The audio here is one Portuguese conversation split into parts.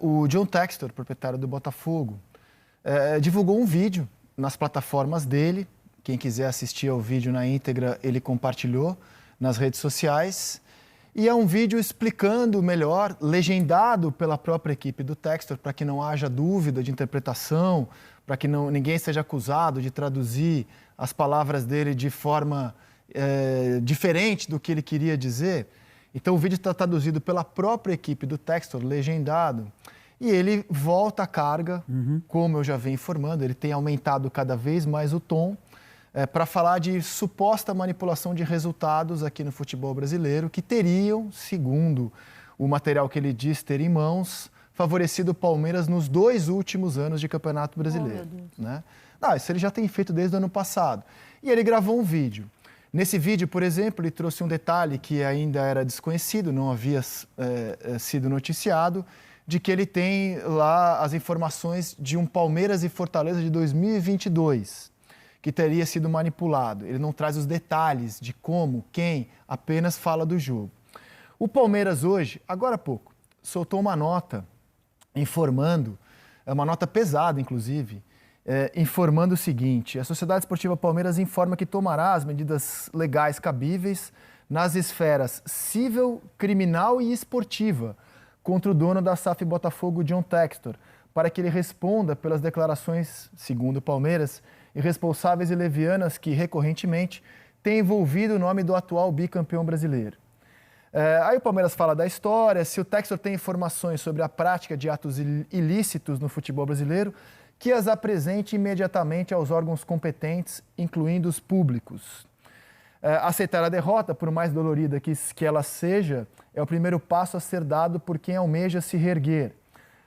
o John Textor, proprietário do Botafogo, divulgou um vídeo nas plataformas dele. Quem quiser assistir ao vídeo na íntegra, ele compartilhou nas redes sociais. E é um vídeo explicando melhor, legendado pela própria equipe do Textor, para que não haja dúvida de interpretação, para que ninguém seja acusado de traduzir as palavras dele de forma diferente do que ele queria dizer. Então o vídeo está traduzido pela própria equipe do Textor, legendado, e ele volta à carga, como eu já venho informando, ele tem aumentado cada vez mais o tom, para falar de suposta manipulação de resultados aqui no futebol brasileiro, que teriam, segundo o material que ele diz ter em mãos, favorecido o Palmeiras nos 2 últimos anos de Campeonato Brasileiro. Né? Não, isso ele já tem feito desde o ano passado. E ele gravou um vídeo. Nesse vídeo, por exemplo, ele trouxe um detalhe que ainda era desconhecido, não havia sido noticiado, de que ele tem lá as informações de um Palmeiras e Fortaleza de 2022, que teria sido manipulado. Ele não traz os detalhes de como, quem, apenas fala do jogo. O Palmeiras hoje, agora há pouco, soltou uma nota informando, uma nota pesada, inclusive, informando o seguinte: a Sociedade Esportiva Palmeiras informa que tomará as medidas legais cabíveis nas esferas civil, criminal e esportiva contra o dono da SAF Botafogo, John Textor, para que ele responda pelas declarações, segundo o Palmeiras, irresponsáveis e levianas que, recorrentemente, têm envolvido o nome do atual bicampeão brasileiro. Aí o Palmeiras fala da história, se o Textor tem informações sobre a prática de atos ilícitos no futebol brasileiro, que as apresente imediatamente aos órgãos competentes, incluindo os públicos. Aceitar a derrota, por mais dolorida que ela seja, é o primeiro passo a ser dado por quem almeja se reerguer.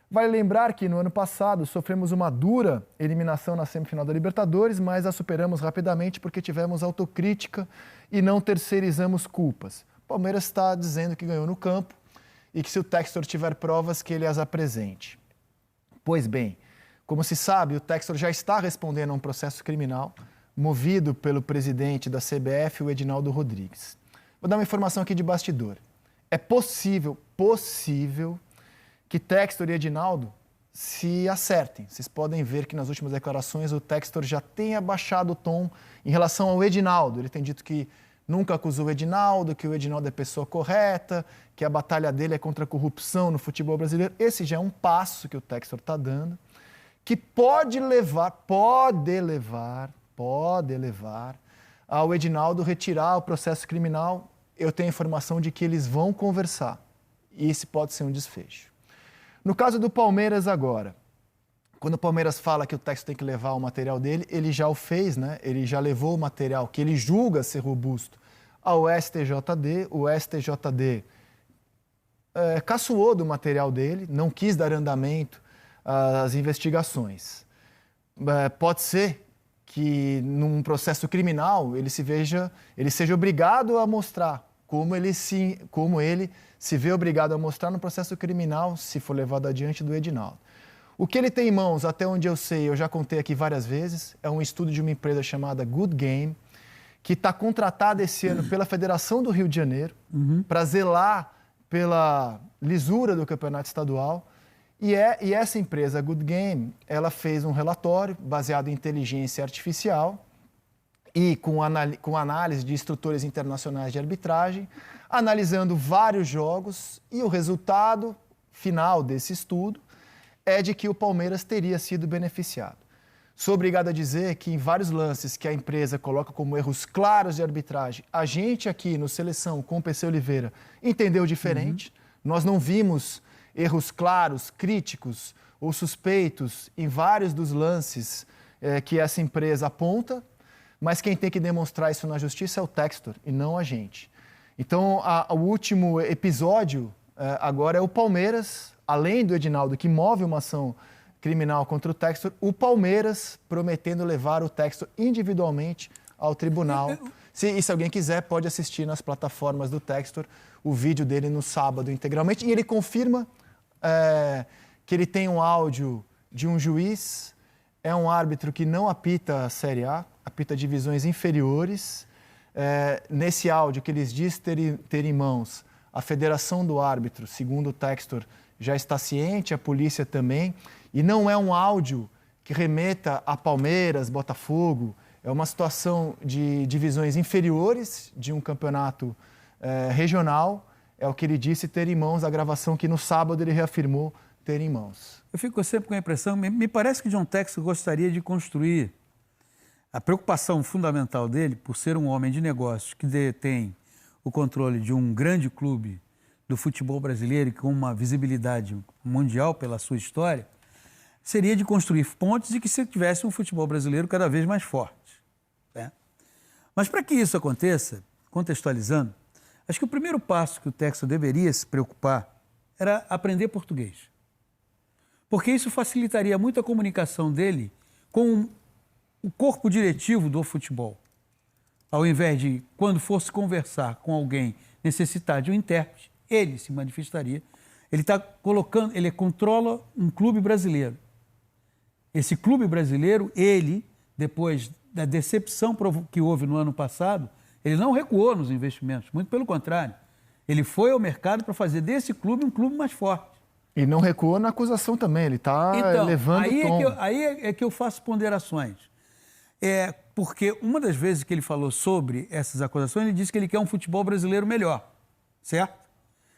Vale lembrar que no ano passado sofremos uma dura eliminação na semifinal da Libertadores, mas a superamos rapidamente porque tivemos autocrítica e não terceirizamos culpas. O Palmeiras está dizendo que ganhou no campo e que se o Textor tiver provas, que ele as apresente. Pois bem, como se sabe, o Textor já está respondendo a um processo criminal movido pelo presidente da CBF, o Edinaldo Rodrigues. Vou dar uma informação aqui de bastidor. É possível que Textor e Edinaldo se acertem. Vocês podem ver que nas últimas declarações o Textor já tem abaixado o tom em relação ao Edinaldo. Ele tem dito que nunca acusou o Edinaldo, que o Edinaldo é pessoa correta, que a batalha dele é contra a corrupção no futebol brasileiro. Esse já é um passo que o Textor está dando, que pode levar ao Edinaldo retirar o processo criminal. Eu tenho a informação de que eles vão conversar. E esse pode ser um desfecho. No caso do Palmeiras agora, quando o Palmeiras fala que o Textor tem que levar o material dele, ele já o fez, né? Ele já levou o material que ele julga ser robusto ao STJD. O STJD caçoou do material dele, não quis dar andamento às investigações. Pode ser que num processo criminal ele seja obrigado a mostrar como ele se vê obrigado a mostrar no processo criminal, se for levado adiante, do Edinaldo. O que ele tem em mãos, até onde eu sei, eu já contei aqui várias vezes, é um estudo de uma empresa chamada Good Game, que está contratada esse ano pela Federação do Rio de Janeiro para zelar pela lisura do campeonato estadual. E essa empresa, Good Game, ela fez um relatório baseado em inteligência artificial e com análise de instrutores internacionais de arbitragem, analisando vários jogos, e o resultado final desse estudo é de que o Palmeiras teria sido beneficiado. Sou obrigado a dizer que em vários lances que a empresa coloca como erros claros de arbitragem, a gente aqui no Seleção, com o PC Oliveira, entendeu diferente. Nós não vimos erros claros, críticos ou suspeitos em vários dos lances que essa empresa aponta, mas quem tem que demonstrar isso na justiça é o Textor e não a gente. Então, o último episódio agora é o Palmeiras, além do Edinaldo, que move uma ação criminal contra o Textor, o Palmeiras prometendo levar o Textor individualmente ao tribunal. Se alguém quiser, pode assistir nas plataformas do Textor o vídeo dele no sábado integralmente. E ele confirma que ele tem um áudio de um juiz, é um árbitro que não apita a Série A, apita divisões inferiores. Nesse áudio que eles diz ter em mãos, a federação do árbitro, segundo o Textor, já está ciente, a polícia também. E não é um áudio que remeta a Palmeiras, Botafogo. É uma situação de divisões inferiores de um campeonato regional. É o que ele disse ter em mãos, a gravação que no sábado ele reafirmou ter em mãos. Eu fico sempre com a impressão, me parece que John Textor gostaria de construir a preocupação fundamental dele, por ser um homem de negócios que detém o controle de um grande clube do futebol brasileiro e com uma visibilidade mundial pela sua história, seria de construir pontes e que se tivesse um futebol brasileiro cada vez mais forte, né? Mas para que isso aconteça, contextualizando, acho que o primeiro passo que o Textor deveria se preocupar era aprender português. Porque isso facilitaria muito a comunicação dele com o corpo diretivo do futebol. Ao invés de, quando fosse conversar com alguém, necessitar de um intérprete, ele se manifestaria. Ele está colocando, ele controla um clube brasileiro. Esse clube brasileiro, ele, depois da decepção que houve no ano passado, ele não recuou nos investimentos, muito pelo contrário. Ele foi ao mercado para fazer desse clube um clube mais forte. E não recuou na acusação também, ele está elevando o tom. Aí é que eu faço ponderações. Porque uma das vezes que ele falou sobre essas acusações, ele disse que ele quer um futebol brasileiro melhor, certo?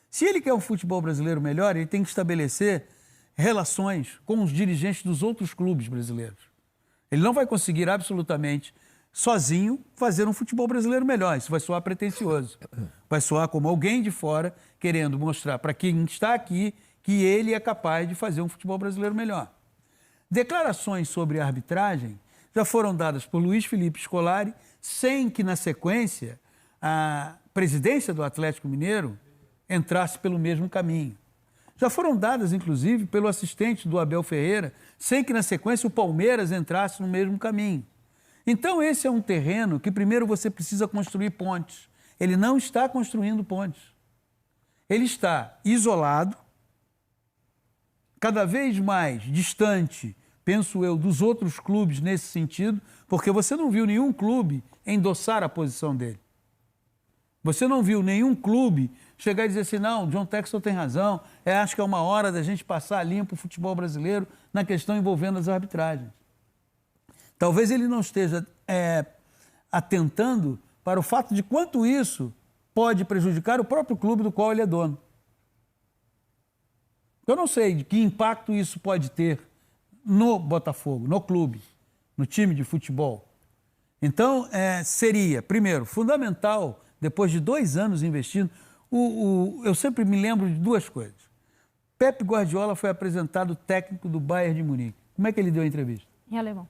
Se ele quer um futebol brasileiro melhor, ele tem que estabelecer relações com os dirigentes dos outros clubes brasileiros. Ele não vai conseguir absolutamente, sozinho, fazer um futebol brasileiro melhor. Isso vai soar pretensioso. Vai soar como alguém de fora querendo mostrar para quem está aqui que ele é capaz de fazer um futebol brasileiro melhor. Declarações sobre a arbitragem já foram dadas por Luiz Felipe Scolari, sem que, na sequência, a presidência do Atlético Mineiro entrasse pelo mesmo caminho. Já foram dadas, inclusive, pelo assistente do Abel Ferreira, sem que, na sequência, o Palmeiras entrasse no mesmo caminho. Então, esse é um terreno que, primeiro, você precisa construir pontes. Ele não está construindo pontes. Ele está isolado, cada vez mais distante, penso eu, dos outros clubes nesse sentido, porque você não viu nenhum clube endossar a posição dele. Você não viu nenhum clube chegar e dizer assim, não, John Textor tem razão, acho que é uma hora da gente passar limpo o futebol brasileiro na questão envolvendo as arbitragens. Talvez ele não esteja atentando para o fato de quanto isso pode prejudicar o próprio clube do qual ele é dono. Eu não sei de que impacto isso pode ter no Botafogo, no clube, no time de futebol. Então, seria, primeiro, fundamental, depois de 2 anos investindo, eu sempre me lembro de 2 coisas. Pep Guardiola foi apresentado técnico do Bayern de Munique. Como é que ele deu a entrevista? Em alemão.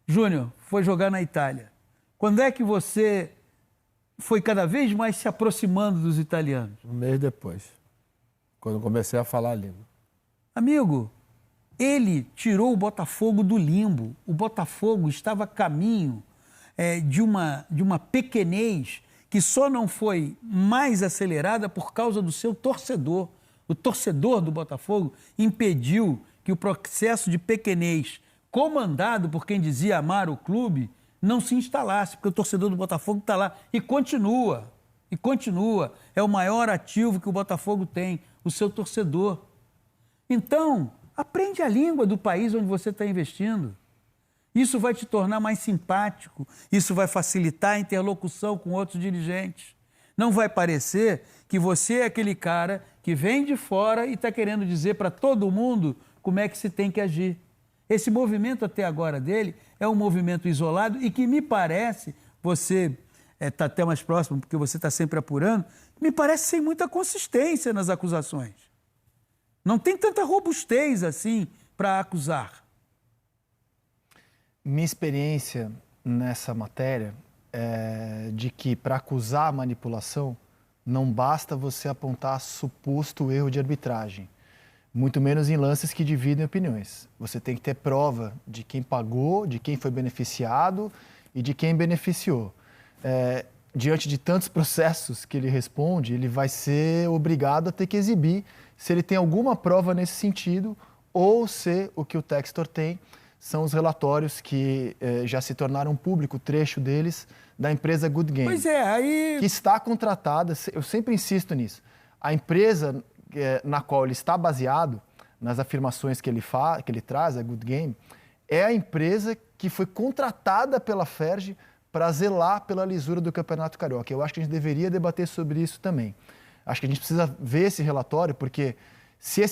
Júnior foi jogar na Itália. Quando é que você foi cada vez mais se aproximando dos italianos? Um mês depois, quando eu comecei a falar a língua. Amigo, ele tirou o Botafogo do limbo. O Botafogo estava a caminho de uma pequenez que só não foi mais acelerada por causa do seu torcedor. O torcedor do Botafogo impediu que o processo de pequenez, comandado por quem dizia amar o clube, não se instalasse, porque o torcedor do Botafogo está lá e continua. É o maior ativo que o Botafogo tem, o seu torcedor. Então, aprende a língua do país onde você está investindo. Isso vai te tornar mais simpático, isso vai facilitar a interlocução com outros dirigentes. Não vai parecer que você é aquele cara que vem de fora e está querendo dizer para todo mundo como é que se tem que agir. Esse movimento até agora dele é um movimento isolado e que me parece, você está até mais próximo porque você está sempre apurando, me parece sem muita consistência nas acusações. Não tem tanta robustez assim para acusar. Minha experiência nessa matéria é de que para acusar a manipulação não basta você apontar suposto erro de arbitragem, muito menos em lances que dividem opiniões. Você tem que ter prova de quem pagou, de quem foi beneficiado e de quem beneficiou. Diante de tantos processos que ele responde, ele vai ser obrigado a ter que exibir se ele tem alguma prova nesse sentido ou se o que o Textor tem são os relatórios que já se tornaram público, trecho deles, da empresa Good Game. Pois é, aí... Que está contratada, eu sempre insisto nisso, a empresa na qual ele está baseado, nas afirmações que ele traz, a Good Game, é a empresa que foi contratada pela Ferj para zelar pela lisura do Campeonato Carioca. Eu acho que a gente deveria debater sobre isso também. Acho que a gente precisa ver esse relatório, porque se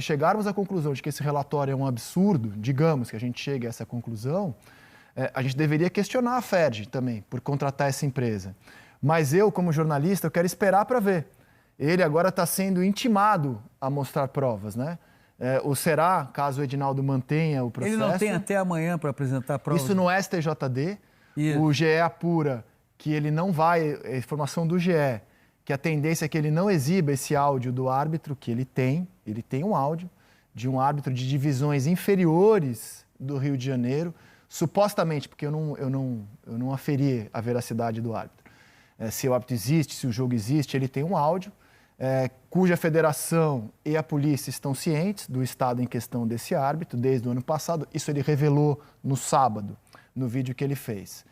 chegarmos à conclusão de que esse relatório é um absurdo, digamos que a gente chegue a essa conclusão, a gente deveria questionar a Ferj também por contratar essa empresa. Mas eu, como jornalista, eu quero esperar para ver. Ele agora está sendo intimado a mostrar provas, né? Ou será, caso o Edinaldo mantenha o processo... Ele não tem até amanhã para apresentar provas? Isso no STJD. Isso. O GE apura que ele não vai... A informação do GE, que a tendência é que ele não exiba esse áudio do árbitro, que ele tem um áudio de um árbitro de divisões inferiores do Rio de Janeiro, supostamente, porque eu não aferi a veracidade do árbitro. Se o árbitro existe, se o jogo existe, ele tem um áudio, cuja federação e a polícia estão cientes do estado em questão desse árbitro desde o ano passado. Isso ele revelou no sábado, no vídeo que ele fez.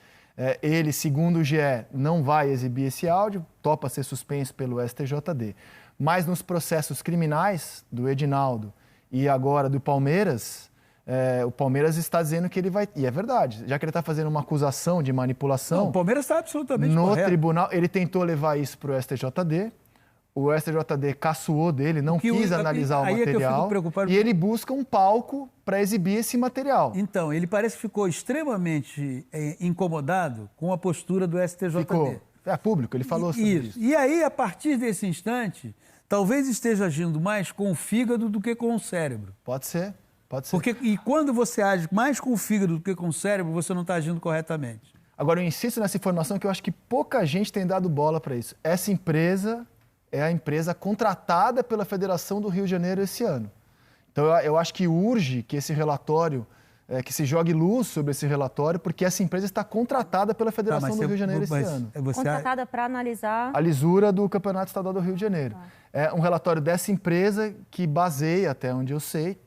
Ele, segundo o GE, não vai exibir esse áudio, topa ser suspenso pelo STJD. Mas nos processos criminais do Edinaldo e agora do Palmeiras, o Palmeiras está dizendo que ele vai... E é verdade, já que ele está fazendo uma acusação de manipulação... Não, o Palmeiras está absolutamente no correto. tribunal, ele tentou levar isso para o STJD, o STJD caçoou dele, não quis analisar o material, é que eu fico preocupado. E ele busca um palco para exibir esse material. Então, ele parece que ficou extremamente incomodado com a postura do STJD. Ficou. É público, ele falou sobre isso. E aí, a partir desse instante, talvez esteja agindo mais com o fígado do que com o cérebro. Pode ser, pode ser. E quando você age mais com o fígado do que com o cérebro, você não está agindo corretamente. Agora, eu insisto nessa informação que eu acho que pouca gente tem dado bola para isso. Essa empresa é a empresa contratada pela Federação do Rio de Janeiro esse ano. Então, eu acho que urge que esse relatório, que se jogue luz sobre esse relatório, porque essa empresa está contratada pela Federação do Rio de Janeiro esse ano. Contratada para analisar... A lisura do Campeonato Estadual do Rio de Janeiro. É um relatório dessa empresa que baseia, até onde eu sei,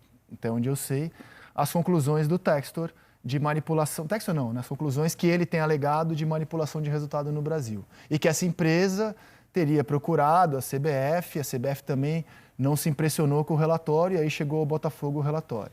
as conclusões do Textor de manipulação... Textor não, né? As conclusões que ele tem alegado de manipulação de resultado no Brasil. E que essa empresa teria procurado a CBF também não se impressionou com o relatório, e aí chegou ao Botafogo o relatório.